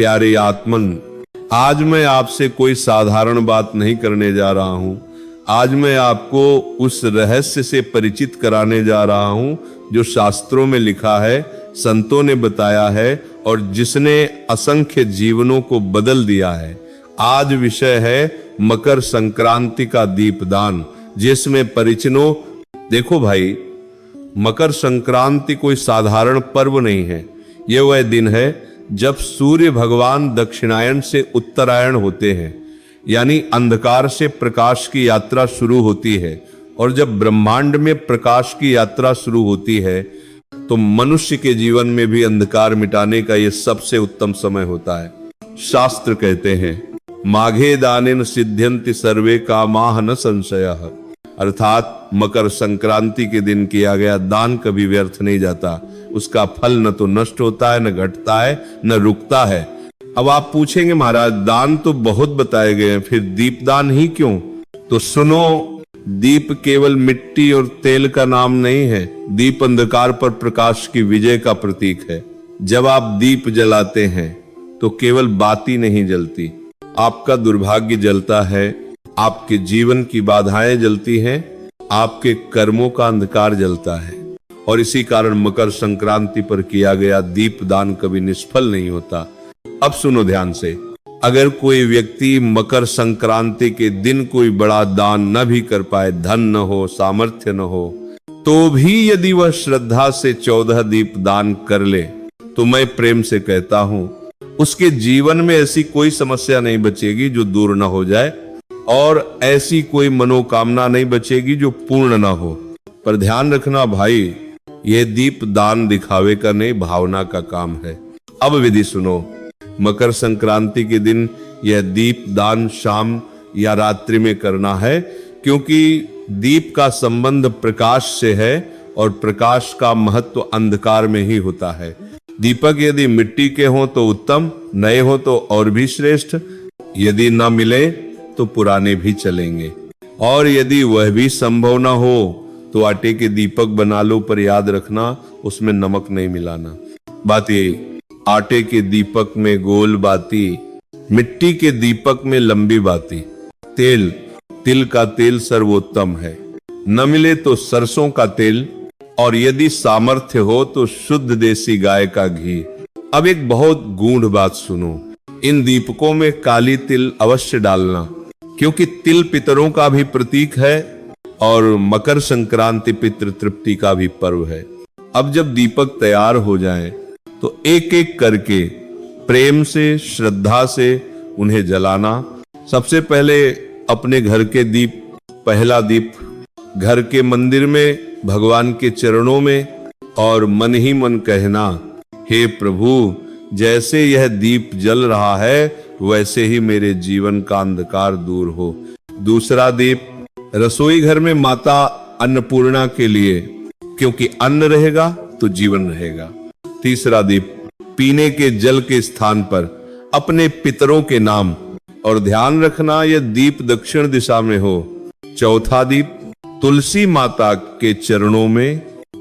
प्यारे आत्मन, आज मैं आपसे कोई साधारण बात नहीं करने जा रहा हूं। आज मैं आपको उस रहस्य से परिचित कराने जा रहा हूं जो शास्त्रों में लिखा है, संतों ने बताया है और जिसने असंख्य जीवनों को बदल दिया है। आज विषय है मकर संक्रांति का दीपदान, जिसमें परिचिनों देखो भाई, मकर संक्रांति कोई साधारण पर्व नहीं है। यह वह दिन है जब सूर्य भगवान दक्षिणायन से उत्तरायण होते हैं, यानी अंधकार से प्रकाश की यात्रा शुरू होती है। और जब ब्रह्मांड में प्रकाश की यात्रा शुरू होती है तो मनुष्य के जीवन में भी अंधकार मिटाने का यह सबसे उत्तम समय होता है। शास्त्र कहते हैं, माघे दानेन सिद्ध्यन्ति सर्वे कामाः न संशयः, अर्थात मकर संक्रांति के दिन किया गया दान कभी व्यर्थ नहीं जाता। उसका फल न तो नष्ट होता है, न घटता है, न रुकता है। अब आप पूछेंगे महाराज, दान तो बहुत बताए गए हैं, फिर दीपदान ही क्यों? तो सुनो, दीप केवल मिट्टी और तेल का नाम नहीं है। दीप अंधकार पर प्रकाश की विजय का प्रतीक है। जब आप दीप जलाते हैं तो केवल बाती नहीं जलती, आपका दुर्भाग्य जलता है, आपके जीवन की बाधाएं जलती हैं, आपके कर्मों का अंधकार जलता है। और इसी कारण मकर संक्रांति पर किया गया दीपदान कभी निष्फल नहीं होता। अब सुनो ध्यान से, अगर कोई व्यक्ति मकर संक्रांति के दिन कोई बड़ा दान न भी कर पाए, धन न हो, सामर्थ्य न हो, तो भी यदि वह श्रद्धा से 14 दीप दान कर ले तो मैं प्रेम से कहता हूं उसके जीवन में ऐसी कोई समस्या नहीं बचेगी जो दूर न हो जाए, और ऐसी कोई मनोकामना नहीं बचेगी जो पूर्ण न हो। पर ध्यान रखना भाई, यह दीप दान दिखावे का नहीं, भावना का काम है। अब विधि सुनो, मकर संक्रांति के दिन यह दीप दान शाम या रात्रि में करना है, क्योंकि दीप का संबंध प्रकाश से है और प्रकाश का महत्व अंधकार में ही होता है। दीपक यदि मिट्टी के हों तो उत्तम, नए हो तो और भी श्रेष्ठ, यदि न मिले तो पुराने भी चलेंगे, और यदि वह भी संभव न हो तो आटे के दीपक बना लो, पर याद रखना उसमें नमक नहीं मिलाना। बात ये, आटे के दीपक में गोल बाती, मिट्टी के दीपक में लंबी बाती। तेल, तिल का तेल सर्वोत्तम है, न मिले तो सरसों का तेल, और यदि सामर्थ्य हो तो शुद्ध देसी गाय का घी। अब एक बहुत गूढ़ बात सुनो, इन दीपकों में काली तिल अवश्य डालना, क्योंकि तिल पितरों का भी प्रतीक है और मकर संक्रांति पितृ तृप्ति का भी पर्व है। अब जब दीपक तैयार हो जाएं तो एक एक करके प्रेम से, श्रद्धा से उन्हें जलाना। सबसे पहले अपने घर के दीप, पहला दीप घर के मंदिर में भगवान के चरणों में, और मन ही मन कहना, हे प्रभु, जैसे यह दीप जल रहा है वैसे ही मेरे जीवन का अंधकार दूर हो। दूसरा दीप रसोई घर में माता अन्नपूर्णा के लिए, क्योंकि अन्न रहेगा तो जीवन रहेगा। तीसरा दीप पीने के जल के स्थान पर अपने पितरों के नाम, और ध्यान रखना यह दीप दक्षिण दिशा में हो। चौथा दीप तुलसी माता के चरणों में।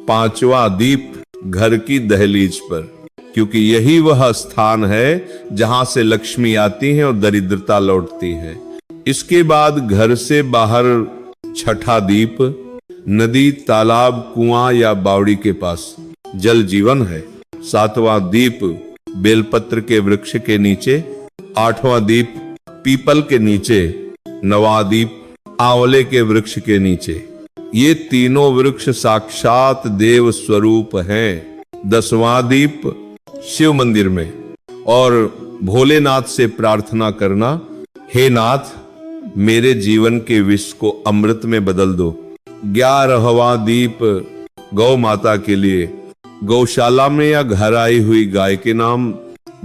पांचवा दीप घर की दहलीज पर, क्योंकि यही वह स्थान है जहां से लक्ष्मी आती है और दरिद्रता लौटती है। इसके बाद घर से बाहर छठा दीप नदी, तालाब, कुआं या बावड़ी के पास, जल जीवन है। सातवां दीप बेलपत्र के वृक्ष के नीचे। आठवां दीप पीपल के नीचे। नवां दीप आंवले के वृक्ष के नीचे। ये तीनों वृक्ष साक्षात देव स्वरूप हैं। 10वां दीप शिव मंदिर में, और भोलेनाथ से प्रार्थना करना, हे नाथ, मेरे जीवन के विष को अमृत में बदल दो। 11वां दीप गौ माता के लिए, गौशाला में या घर आई हुई गाय के नाम।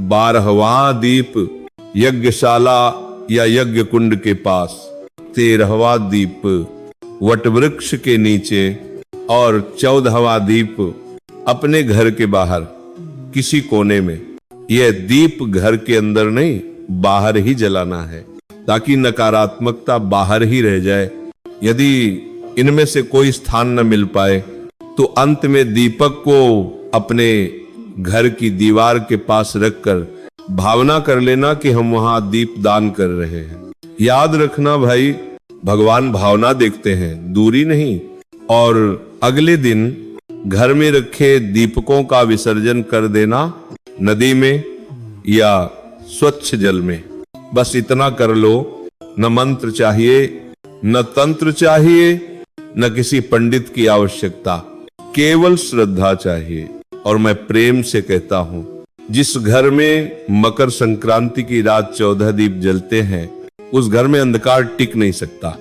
12वां दीप यज्ञशाला या यज्ञ कुंड के पास। 13वां दीप वटवृक्ष के नीचे, और 14वां दीप अपने घर के बाहर किसी कोने में। यह दीप घर के अंदर नहीं, बाहर ही जलाना है, ताकि नकारात्मकता बाहर ही रह जाए। यदि इनमें से कोई स्थान न मिल पाए तो अंत में दीपक को अपने घर की दीवार के पास रखकर भावना कर लेना कि हम वहां दीप दान कर रहे हैं। याद रखना भाई, भगवान भावना देखते हैं, दूरी नहीं। और अगले दिन घर में रखे दीपकों का विसर्जन कर देना नदी में या स्वच्छ जल में। बस इतना कर लो। न मंत्र चाहिए, न तंत्र चाहिए, न किसी पंडित की आवश्यकता, केवल श्रद्धा चाहिए। और मैं प्रेम से कहता हूं, जिस घर में मकर संक्रांति की रात 14 दीप जलते हैं, उस घर में अंधकार टिक नहीं सकता।